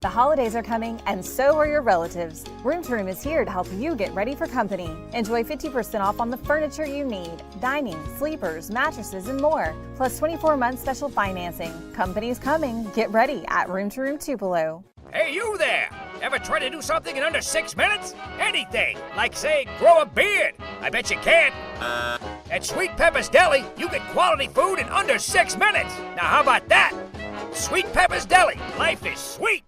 The holidays are coming, and so are your relatives. Room to Room is here to help you get ready for company. Enjoy 50% off on the furniture you need, dining, sleepers, mattresses, and more. Plus 24-month special financing. Company's coming. Get ready at Room to Room Tupelo. Hey, you there! Ever try to do something in under 6 minutes? Anything, like say, grow a beard. I bet you can. At Sweet Pepper's Deli, you get quality food in under 6 minutes. Now how about that? Sweet Pepper's Deli, life is sweet.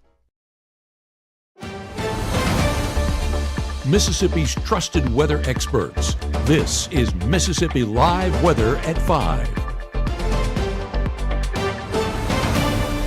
Mississippi's trusted weather experts. This is Mississippi Live Weather at 5.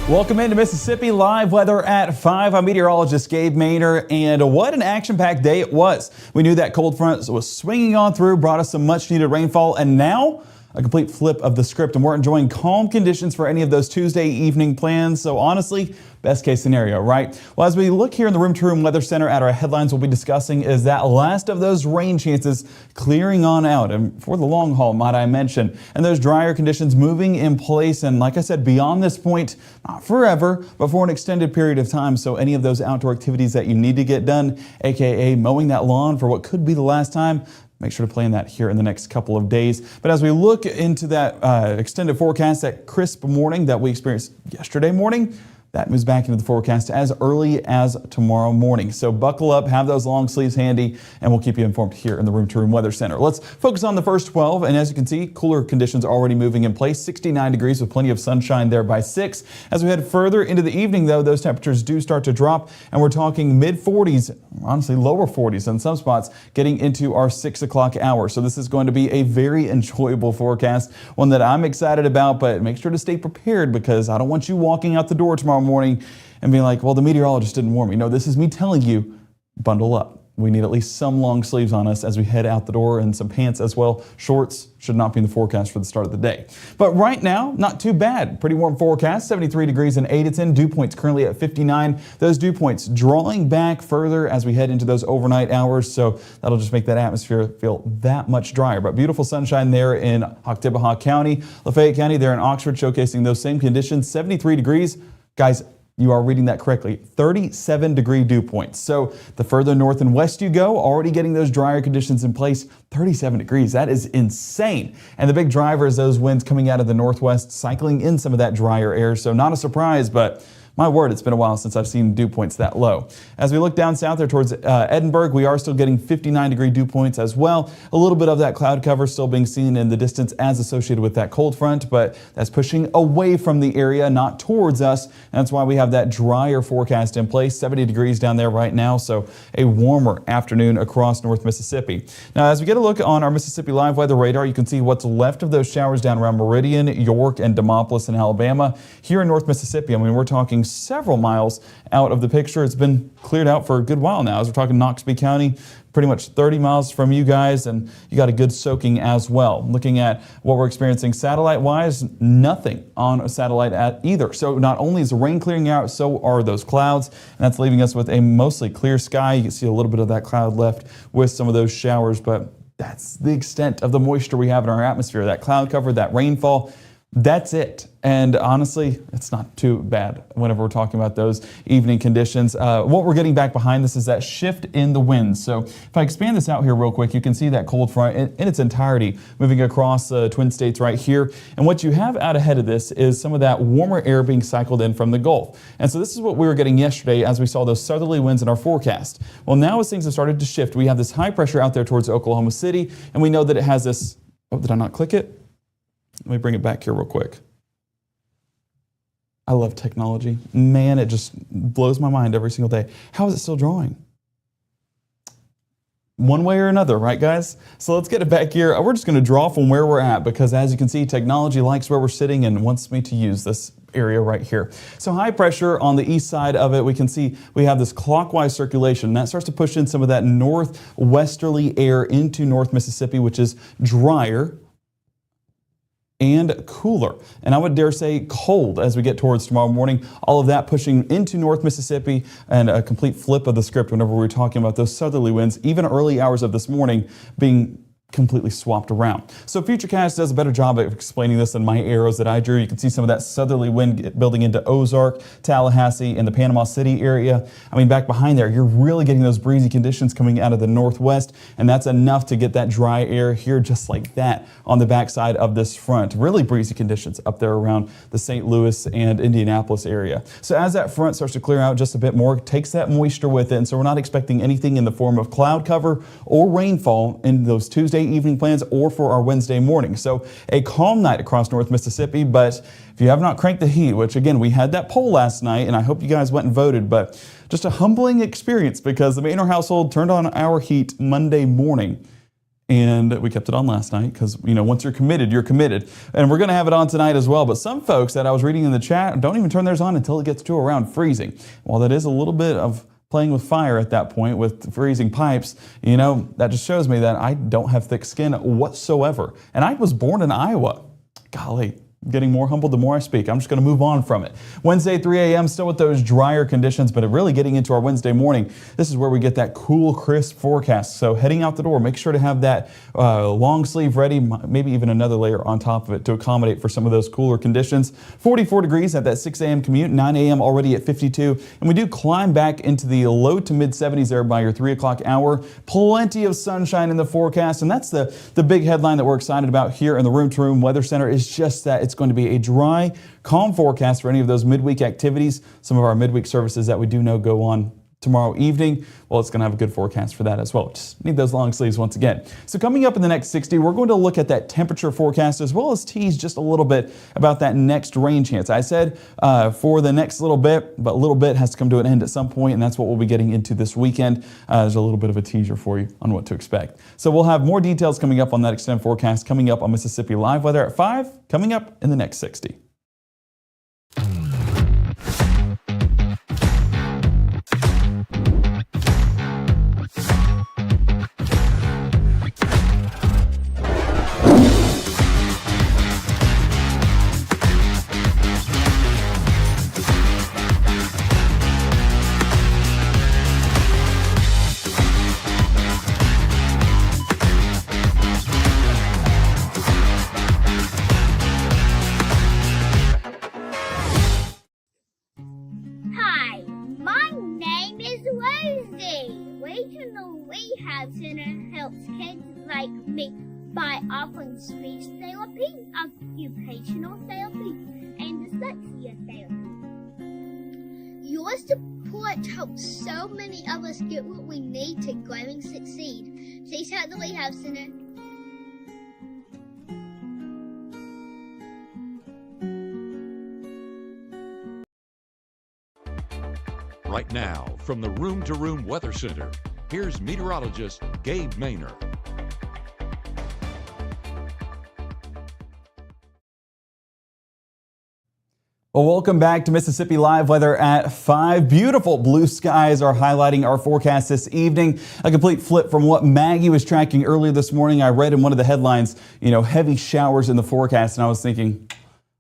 Welcome into Mississippi Live Weather at 5. I'm meteorologist Gabe Maynor, and what an action-packed day it was. We knew that cold front was swinging on through, brought us some much-needed rainfall, and now a complete flip of the script, and we're enjoying calm conditions for any of those Tuesday evening plans. So honestly, best case scenario, right? Well, as we look here in the Room to Room Weather Center at our headlines, we'll be discussing is that last of those rain chances clearing on out, and for the long haul, might I mention, and those drier conditions moving in place. And like I said, beyond this point, not forever, but for an extended period of time. So any of those outdoor activities that you need to get done, aka mowing that lawn for what could be the last time, make sure to plan that here in the next couple of days. But as we look into that extended forecast, that crisp morning that we experienced yesterday morning, that moves back into the forecast as early as tomorrow morning. So buckle up, have those long sleeves handy, and we'll keep you informed here in the Room to Room Weather Center. Let's focus on the first 12, and as you can see, cooler conditions already moving in place. 69 degrees with plenty of sunshine there by 6. As we head further into the evening, though, those temperatures do start to drop, and we're talking mid-40s, honestly lower 40s in some spots, getting into our 6 o'clock hour. So this is going to be a very enjoyable forecast, one that I'm excited about, but make sure to stay prepared because I don't want you walking out the door tomorrow morning and being like, well, the meteorologist didn't warn me. No, this is me telling you, bundle up. We need at least some long sleeves on us as we head out the door, and some pants as well. Shorts should not be in the forecast for the start of the day. But right now, not too bad. Pretty warm forecast, 73 degrees and 8 it's in. Dew points currently at 59. Those dew points drawing back further as we head into those overnight hours. So that'll just make that atmosphere feel that much drier. But beautiful sunshine there in Oktibbeha County, Lafayette County there in Oxford, showcasing those same conditions, 73 degrees. Guys, you are reading that correctly, 37-degree dew points. So the further north and west you go, already getting those drier conditions in place, 37 degrees. That is insane. And the big driver is those winds coming out of the northwest, cycling in some of that drier air. So not a surprise, but my word, it's been a while since I've seen dew points that low. As we look down south there towards Edinburgh, we are still getting 59-degree dew points as well. A little bit of that cloud cover still being seen in the distance as associated with that cold front, but that's pushing away from the area, not towards us. And that's why we have that drier forecast in place, 70 degrees down there right now, so a warmer afternoon across North Mississippi. Now, as we get a look on our Mississippi Live Weather radar, you can see what's left of those showers down around Meridian, York, and Demopolis in Alabama. Here in North Mississippi, I mean, we're talking several miles out of the picture. It's been cleared out for a good while now. As we're talking Noxubee County, pretty much 30 miles from you guys, and you got a good soaking as well. Looking at what we're experiencing satellite-wise, nothing on a satellite at either. So not only is the rain clearing out, so are those clouds, and that's leaving us with a mostly clear sky. You can see a little bit of that cloud left with some of those showers, but that's the extent of the moisture we have in our atmosphere. That cloud cover, that rainfall, that's it. And honestly, it's not too bad whenever we're talking about those evening conditions. What we're getting back behind this is that shift in the winds. So if I expand this out here real quick, you can see that cold front in its entirety moving across the Twin States right here. And what you have out ahead of this is some of that warmer air being cycled in from the Gulf. And so this is what we were getting yesterday as we saw those southerly winds in our forecast. Well, now as things have started to shift, we have this high pressure out there towards Oklahoma City, and we know that it has this, oh, did I not click it? Let me bring it back here real quick. I love technology. Man, it just blows my mind every single day. How is it still drawing? One way or another, right guys? So let's get it back here. We're just going to draw from where we're at because as you can see, technology likes where we're sitting and wants me to use this area right here. So high pressure on the east side of it, we can see we have this clockwise circulation. And that starts to push in some of that northwesterly air into North Mississippi, which is drier and cooler. And I would dare say cold as we get towards tomorrow morning. All of that pushing into North Mississippi, and a complete flip of the script whenever we're talking about those southerly winds, even early hours of this morning being completely swapped around. So Futurecast does a better job of explaining this than my arrows that I drew. You can see some of that southerly wind building into Ozark, Tallahassee, and the Panama City area. I mean, back behind there, you're really getting those breezy conditions coming out of the northwest, and that's enough to get that dry air here just like that on the backside of this front. Really breezy conditions up there around the St. Louis and Indianapolis area. So as that front starts to clear out just a bit more, it takes that moisture with it, and so we're not expecting anything in the form of cloud cover or rainfall in those Tuesday evening plans or for our Wednesday morning. So a calm night across North Mississippi, but if you have not cranked the heat, which again, we had that poll last night and I hope you guys went and voted, but just a humbling experience because the Maynor household turned on our heat Monday morning. And we kept it on last night because, you know, once you're committed, you're committed. And we're going to have it on tonight as well. But some folks that I was reading in the chat don't even turn theirs on until it gets to around freezing. While that is a little bit of playing with fire at that point with freezing pipes, you know, that just shows me that I don't have thick skin whatsoever. And I was born in Iowa. Golly. Getting more humble the more I speak. I'm just going to move on from it. Wednesday, 3 a.m., still with those drier conditions, but really getting into our Wednesday morning, this is where we get that cool, crisp forecast. So heading out the door, make sure to have that long sleeve ready, maybe even another layer on top of it to accommodate for some of those cooler conditions. 44 degrees at that 6 a.m. commute, 9 a.m. already at 52. And we do climb back into the low to mid 70s there by your 3 o'clock hour. Plenty of sunshine in the forecast, and that's the big headline that we're excited about here in the Room to Room Weather Center is just that it's going to be a dry, calm forecast for any of those midweek activities. Some of our midweek services that we do know go on tomorrow evening, well, it's going to have a good forecast for that as well. Just need those long sleeves once again. So coming up in the next 60, we're going to look at that temperature forecast as well as tease just a little bit about that next rain chance. I said for the next little bit, but a little bit has to come to an end at some point, and that's what we'll be getting into this weekend. There's a little bit of a teaser for you on what to expect. So we'll have more details coming up on that extended forecast coming up on Mississippi Live Weather at 5, coming up in the next 60. By offering speech therapy, occupational therapy, and dyslexia therapy. Your support helps so many of us get what we need to grow and succeed. Please help the Rehab Center. Right now, from the Room to Room Weather Center, here's meteorologist Gabe Maynor. Well, welcome back to Mississippi Live Weather at 5. Beautiful blue skies are highlighting our forecast this evening. A complete flip from what Maggie was tracking earlier this morning. I read in one of the headlines, you know, heavy showers in the forecast, and I was thinking,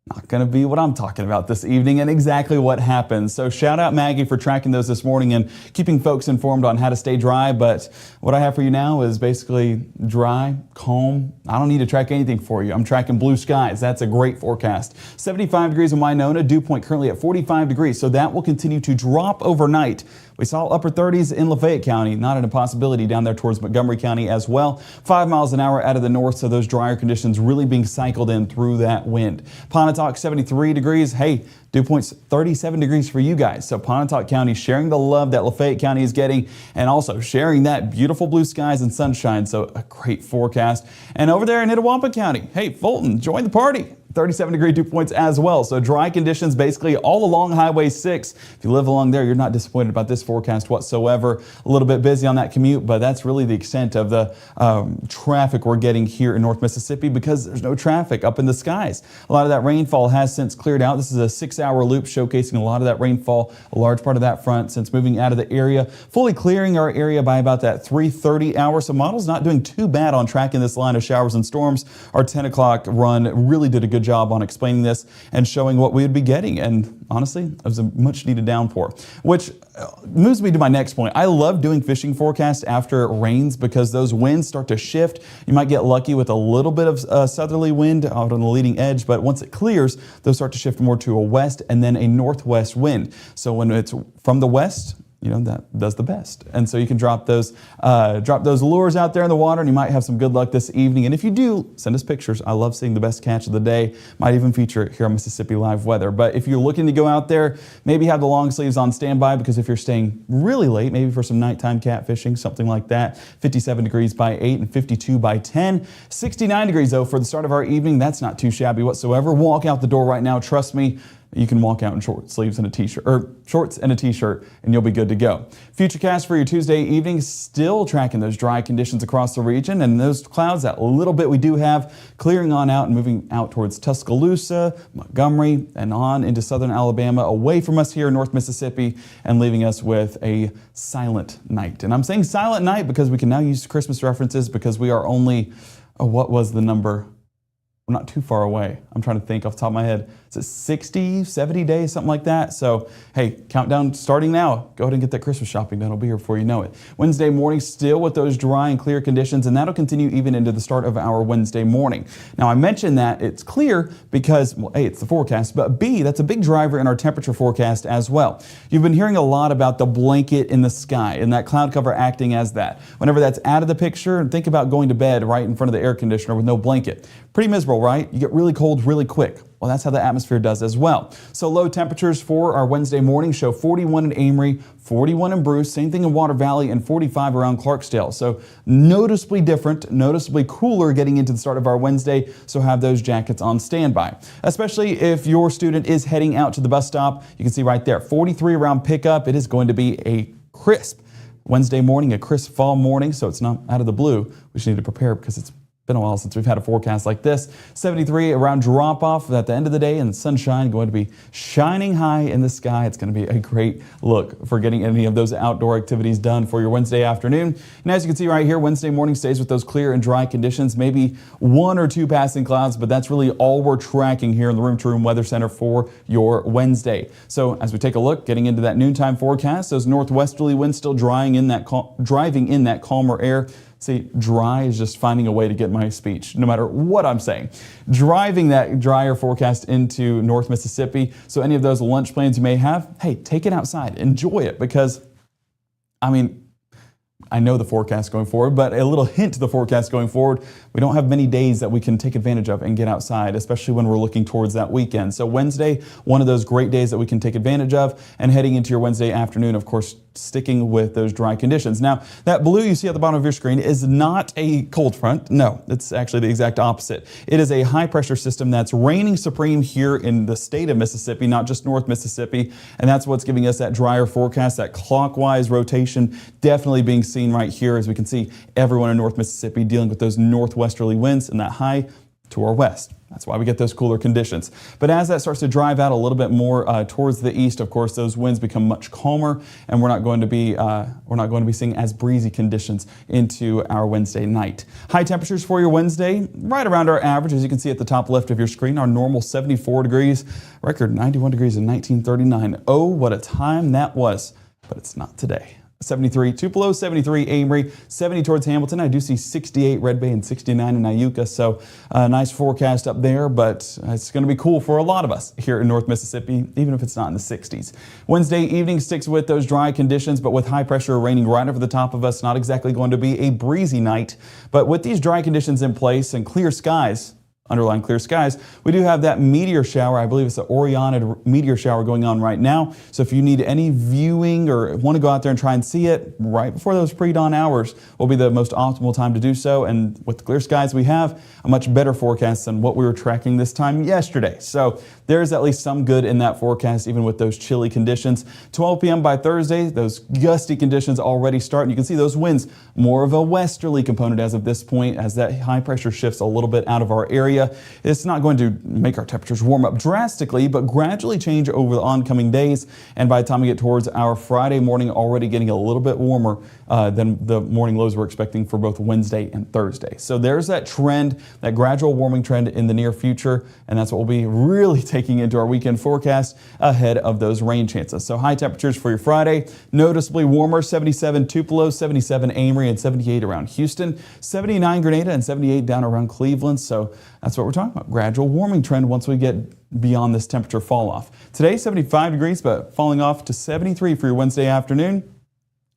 not going to be what I'm talking about this evening, and exactly what happened. So shout out Maggie for tracking those this morning and keeping folks informed on how to stay dry. But what I have for you now is basically dry, calm. I don't need to track anything for you. I'm tracking blue skies. That's a great forecast. 75 degrees in Winona, dew point currently at 45 degrees. So that will continue to drop overnight. We saw upper 30s in Lafayette County, not an impossibility down there towards Montgomery County as well. 5 miles an hour out of the north, so those drier conditions really being cycled in through that wind. Pontotoc 73 degrees. Hey, dew point's 37 degrees for you guys. So Pontotoc County sharing the love that Lafayette County is getting and also sharing that beautiful blue skies and sunshine. So a great forecast. And over there in Itawamba County, hey, Fulton, join the party. 37-degree dew points as well. So dry conditions basically all along Highway 6. If you live along there, you're not disappointed about this forecast whatsoever. A little bit busy on that commute, but that's really the extent of the traffic we're getting here in North Mississippi because there's no traffic up in the skies. A lot of that rainfall has since cleared out. This is a 6-hour loop showcasing a lot of that rainfall, a large part of that front since moving out of the area, fully clearing our area by about that 3:30 hour. So model's not doing too bad on tracking this line of showers and storms. Our 10 o'clock run really did a good job on explaining this and showing what we would be getting. And honestly, it was a much needed downpour, which moves me to my next point. I love doing fishing forecasts after it rains because those winds start to shift. You might get lucky with a little bit of southerly wind out on the leading edge, but once it clears, those start to shift more to a west and then a northwest wind. So when it's from the west, that does the best. And so you can drop those lures out there in the water, and you might have some good luck this evening. And if you do, send us pictures. I love seeing the best catch of the day. Might even feature it here on Mississippi Live Weather. But if you're looking to go out there, maybe have the long sleeves on standby, because if you're staying really late, maybe for some nighttime catfishing, something like that, 57 degrees by 8 and 52 by 10. 69 degrees though for the start of our evening. That's not too shabby whatsoever. Walk out the door right now. Trust me. You can walk out in short sleeves and a t-shirt, or shorts and a t-shirt, and you'll be good to go. Futurecast for your Tuesday evening, still tracking those dry conditions across the region, and those clouds, that little bit we do have, clearing on out and moving out towards Tuscaloosa, Montgomery, and on into southern Alabama, away from us here in North Mississippi, and leaving us with a silent night. And I'm saying silent night because we can now use Christmas references, because we are only, what was the number? We're not too far away. I'm trying to think off the top of my head. Is it 60, 70 days, something like that? So, hey, countdown starting now. Go ahead and get that Christmas shopping. That'll be here before you know it. Wednesday morning still with those dry and clear conditions, and that'll continue even into the start of our Wednesday morning. Now, I mentioned that it's clear because, well, A, it's the forecast, but B, that's a big driver in our temperature forecast as well. You've been hearing a lot about the blanket in the sky and that cloud cover acting as that. Whenever that's out of the picture, think about going to bed right in front of the air conditioner with no blanket. Pretty miserable, right? You get really cold really quick. Well, that's how the atmosphere does as well. So low temperatures for our Wednesday morning show 41 in Amory, 41 in Bruce, same thing in Water Valley, and 45 around Clarksdale. So noticeably different, noticeably cooler getting into the start of our Wednesday, so have those jackets on standby. Especially if your student is heading out to the bus stop. You can see right there, 43 around pickup. It is going to be a crisp Wednesday morning, a crisp fall morning, so it's not out of the blue. We just need to prepare because it's been a while since we've had a forecast like this. 73 around drop off at the end of the day, and the sunshine going to be shining high in the sky. It's going to be a great look for getting any of those outdoor activities done for your Wednesday afternoon. And as you can see right here, Wednesday morning stays with those clear and dry conditions, maybe one or two passing clouds, but that's really all we're tracking here in the Room to Room Weather Center for your Wednesday. So as we take a look, getting into that noontime forecast, those northwesterly winds still driving in that calmer air. See, dry is just finding a way to get my speech, no matter what I'm saying. Driving that drier forecast into North Mississippi. So any of those lunch plans you may have, hey, take it outside. Enjoy it, because, I know the forecast going forward, but a little hint to the forecast going forward, we don't have many days that we can take advantage of and get outside, especially when we're looking towards that weekend. So Wednesday, one of those great days that we can take advantage of, and heading into your Wednesday afternoon, of course, sticking with those dry conditions. Now, that blue you see at the bottom of your screen is not a cold front. No, it's actually the exact opposite. It is a high pressure system that's reigning supreme here in the state of Mississippi, not just North Mississippi, and that's what's giving us that drier forecast, that clockwise rotation definitely being seen right here. As we can see, everyone in North Mississippi dealing with those northwesterly winds and that high to our west. That's why we get those cooler conditions. But as that starts to drive out a little bit more towards the east, of course, those winds become much calmer, and we're not going to be seeing as breezy conditions into our Wednesday night. High temperatures for your Wednesday, right around our average, as you can see at the top left of your screen. Our normal 74 degrees, record 91 degrees in 1939. Oh, what a time that was! But it's not today. 73 Tupelo, 73 Amory, 70 towards Hamilton. I do see 68 Red Bay and 69 in Iuka, so a nice forecast up there, but it's going to be cool for a lot of us here in North Mississippi, even if it's not in the 60s. Wednesday evening sticks with those dry conditions, but with high pressure raining right over the top of us, not exactly going to be a breezy night, but with these dry conditions in place and clear skies, underlying clear skies, we do have that meteor shower. I believe it's the Orionid meteor shower going on right now. So if you need any viewing or want to go out there and try and see it right before those pre-dawn hours, will be the most optimal time to do so. And with the clear skies we have, a much better forecast than what we were tracking this time yesterday. So there's at least some good in that forecast, even with those chilly conditions. 12 p.m. by Thursday, those gusty conditions already start. And you can see those winds, more of a westerly component as of this point, as that high pressure shifts a little bit out of our area. It's not going to make our temperatures warm up drastically, but gradually change over the oncoming days. And by the time we get towards our Friday morning, already getting a little bit warmer than the morning lows we're expecting for both Wednesday and Thursday. So there's that trend, that gradual warming trend in the near future, and that's what we'll be really taking into our weekend forecast ahead of those rain chances. So high temperatures for your Friday, noticeably warmer, 77 Tupelo, 77 Amory, and 78 around Houston, 79 Grenada, and 78 down around Cleveland. So that's what we're talking about, gradual warming trend once we get beyond this temperature fall off. Today, 75 degrees, but falling off to 73 for your Wednesday afternoon.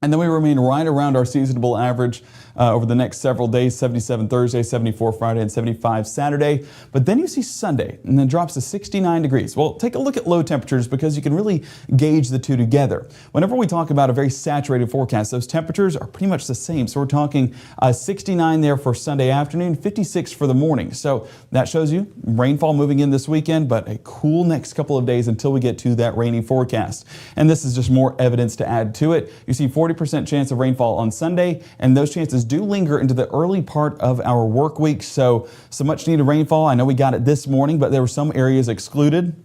And then we remain right around our seasonable average over the next several days, 77 Thursday, 74 Friday, and 75 Saturday. But then you see Sunday, and then drops to 69 degrees. Well, take a look at low temperatures because you can really gauge the two together. Whenever we talk about a very saturated forecast, those temperatures are pretty much the same. So we're talking 69 there for Sunday afternoon, 56 for the morning. So that shows you rainfall moving in this weekend, but a cool next couple of days until we get to that rainy forecast. And this is just more evidence to add to it. You see 40% chance of rainfall on Sunday, and those chances do linger into the early part of our work week. So some much needed rainfall. I know we got it this morning, but there were some areas excluded.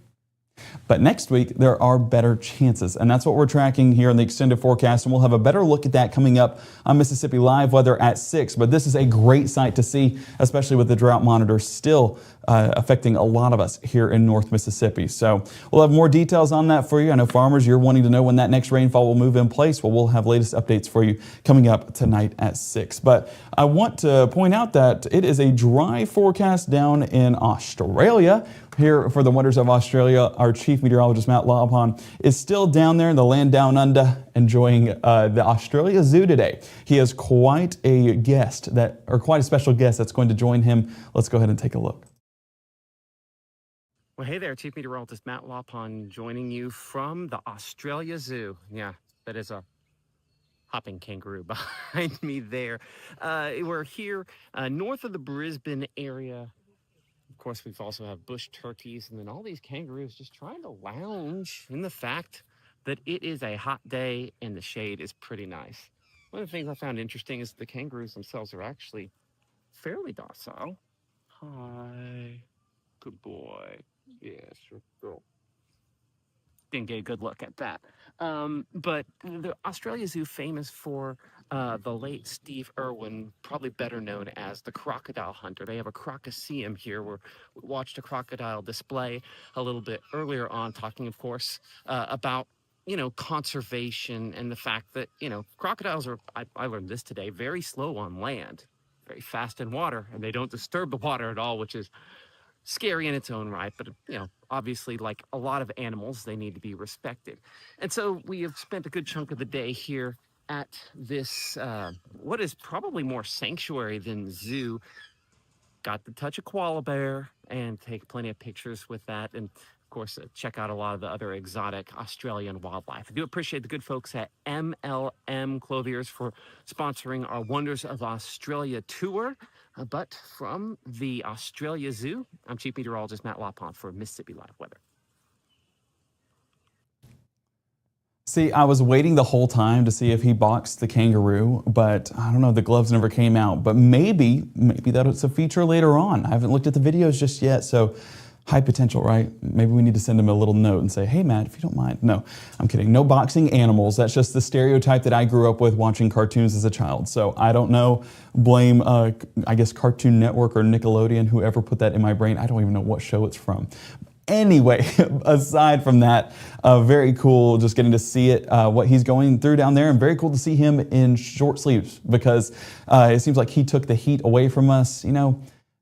But next week, there are better chances, and that's what we're tracking here in the extended forecast, and we'll have a better look at that coming up on Mississippi Live Weather at 6. But this is a great sight to see, especially with the drought monitor still affecting a lot of us here in North Mississippi. So we'll have more details on that for you. I know farmers, you're wanting to know when that next rainfall will move in place. Well, we'll have latest updates for you coming up tonight at 6. But I want to point out that it is a dry forecast down in Australia. Here for the wonders of Australia, our chief meteorologist, Matt Lobhon, is still down there in the land down under enjoying the Australia Zoo today. He has quite a guest quite a special guest that's going to join him. Let's go ahead and take a look. Well, hey there, Chief Meteorologist Matt Lopon joining you from the Australia Zoo. Yeah, that is a hopping kangaroo behind me there. We're here north of the Brisbane area. Of course, we've also have bush turkeys and then all these kangaroos just trying to lounge in the fact that it is a hot day and the shade is pretty nice. One of the things I found interesting is the kangaroos themselves are actually fairly docile. Hi, good boy. Yes, sure. Girl. Didn't get a good look at that. But the Australia Zoo famous for the late Steve Irwin, probably better known as the crocodile hunter. They have a crocoseum here where we watched a crocodile display a little bit earlier on, talking, of course, about conservation and the fact that, crocodiles are, I learned this today, very slow on land, very fast in water, and they don't disturb the water at all, which is scary in its own right, but obviously, like a lot of animals, they need to be respected. And so we have spent a good chunk of the day here at this, what is probably more sanctuary than zoo. Got to touch a koala bear and take plenty of pictures with that. And of course, check out a lot of the other exotic Australian wildlife. I do appreciate the good folks at MLM Clothiers for sponsoring our Wonders of Australia tour. But from the Australia Zoo, I'm Chief Meteorologist Matt Lopon for Mississippi Live Weather. See, I was waiting the whole time to see if he boxed the kangaroo, but I don't know, the gloves never came out. But maybe that it's a feature later on. I haven't looked at the videos just yet, so high potential, right? Maybe we need to send him a little note and say, hey, Matt, if you don't mind. No, I'm kidding. No boxing animals. That's just the stereotype that I grew up with watching cartoons as a child. So I don't know. Blame, I guess, Cartoon Network or Nickelodeon, whoever put that in my brain. I don't even know what show it's from. Anyway, aside from that, very cool just getting to see it, what he's going through down there, and very cool to see him in short sleeves because it seems like he took the heat away from us.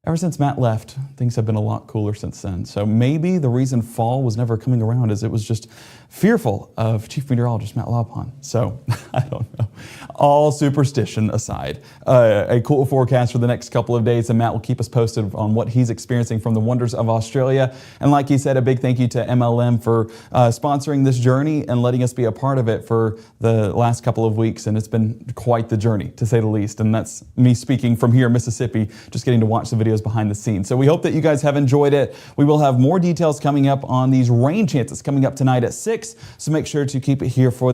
Ever since Matt left, things have been a lot cooler since then. So maybe the reason fall was never coming around is it was just fearful of Chief Meteorologist Matt Lopon. So I don't know. All superstition aside, a cool forecast for the next couple of days, and Matt will keep us posted on what he's experiencing from the wonders of Australia. And like he said, a big thank you to MLM for sponsoring this journey and letting us be a part of it for the last couple of weeks. And it's been quite the journey, to say the least. And that's me speaking from here in Mississippi, just getting to watch the videos behind the scenes. So we hope that you guys have enjoyed it. We will have more details coming up on these rain chances coming up tonight at 6. So make sure to keep it here for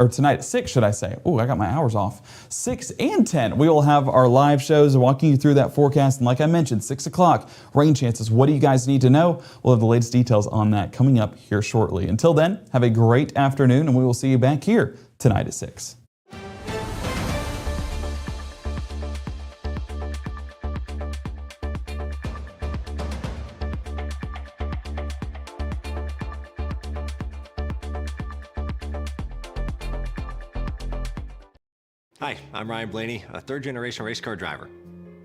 or tonight at 6, should I say. Oh, I got my hours off. 6 and 10, we will have our live shows walking you through that forecast. And like I mentioned, 6 o'clock, rain chances. What do you guys need to know? We'll have the latest details on that coming up here shortly. Until then, have a great afternoon, and we will see you back here tonight at 6. Hi, I'm Ryan Blaney, a third-generation race car driver,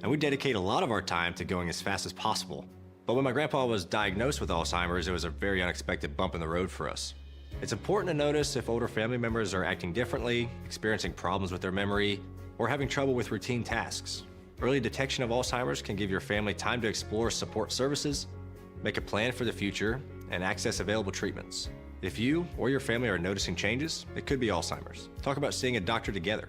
and we dedicate a lot of our time to going as fast as possible. But when my grandpa was diagnosed with Alzheimer's, it was a very unexpected bump in the road for us. It's important to notice if older family members are acting differently, experiencing problems with their memory, or having trouble with routine tasks. Early detection of Alzheimer's can give your family time to explore support services, make a plan for the future, and access available treatments. If you or your family are noticing changes, it could be Alzheimer's. Talk about seeing a doctor together.